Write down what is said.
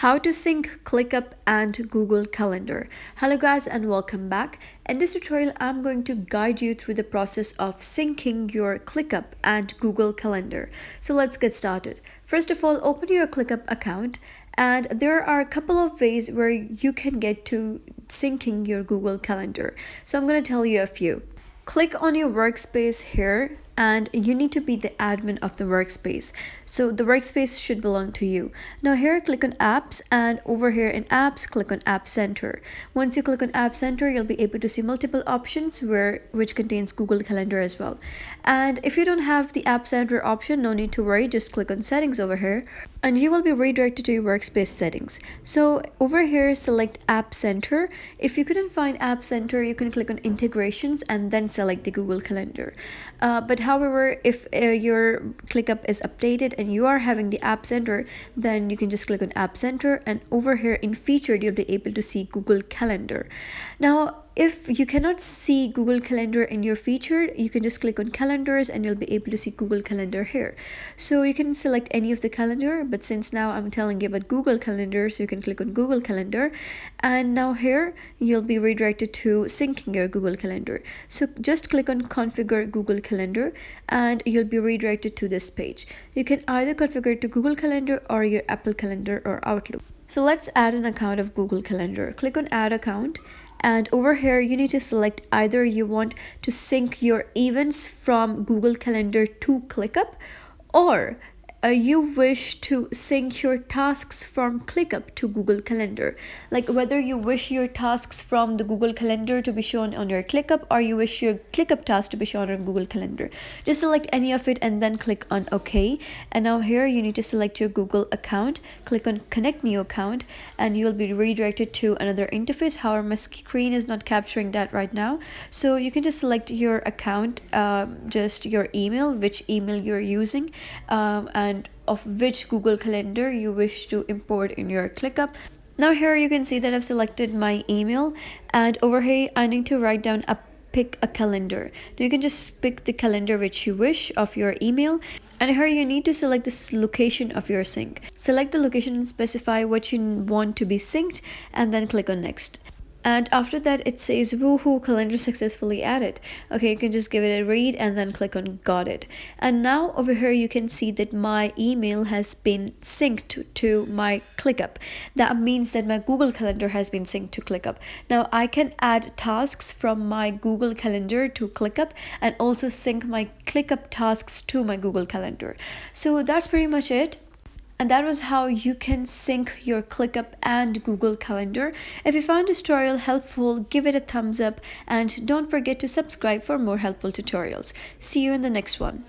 How to sync ClickUp and Google Calendar. Hello guys and welcome back. In this tutorial, I'm going to guide you through the process of syncing your ClickUp and Google Calendar. So let's get started. First of all, open your ClickUp account, and there are a couple of ways where you can get to syncing your Google Calendar. So I'm going to tell you a few. Click on your workspace here, and you need to be the admin of the workspace. So the workspace should belong to you. Now here, click on apps, and over here in apps, click on App Center. Once you click on App Center, you'll be able to see multiple options which contains Google Calendar as well. And if you don't have the App Center option, no need to worry, just click on settings over here and you will be redirected to your workspace settings. So over here, select App Center. If you couldn't find App Center, you can click on integrations and then select the Google Calendar. But however, if your ClickUp is updated and you are having the App Center, then you can just click on App Center, and over here in featured, you'll be able to see Google Calendar. Now, if you cannot see Google Calendar in your featured, you can just click on calendars and you'll be able to see Google Calendar here. So you can select any of the calendar, but since now I'm telling you about Google Calendar, so you can click on Google Calendar, and now here you'll be redirected to syncing your Google Calendar. So just click on configure Google Calendar and you'll be redirected to this page. You can either configure it to Google Calendar or your Apple Calendar or Outlook. So let's add an account of Google Calendar. Click on add account. And over here, you need to select either you want to sync your events from Google Calendar to ClickUp, or you wish to sync your tasks from ClickUp to Google Calendar. Like whether you wish your tasks from the Google Calendar to be shown on your ClickUp, or you wish your ClickUp task to be shown on Google Calendar. Just select any of it and then click on OK. And now here you need to select your Google account, click on connect new account, and you'll be redirected to another interface. However, my screen is not capturing that right now. So you can just select your account, just your email, which email you're using, and of which Google Calendar you wish to import in your ClickUp. Now here you can see that I've selected my email, and over here I need to write down pick a calendar. Now you can just pick the calendar which you wish of your email, and here you need to select this location of your sync. Select the location and specify what you want to be synced, and then click on next. And after that, it says woohoo, calendar successfully added. Okay, you can just give it a read and then click on got it. And now over here you can see that my email has been synced to my ClickUp. That means that my Google Calendar has been synced to ClickUp. Now I can add tasks from my Google Calendar to ClickUp and also sync my ClickUp tasks to my Google Calendar. So that's pretty much it. And that was how you can sync your ClickUp and Google Calendar. If you found this tutorial helpful, give it a thumbs up and don't forget to subscribe for more helpful tutorials. See you in the next one.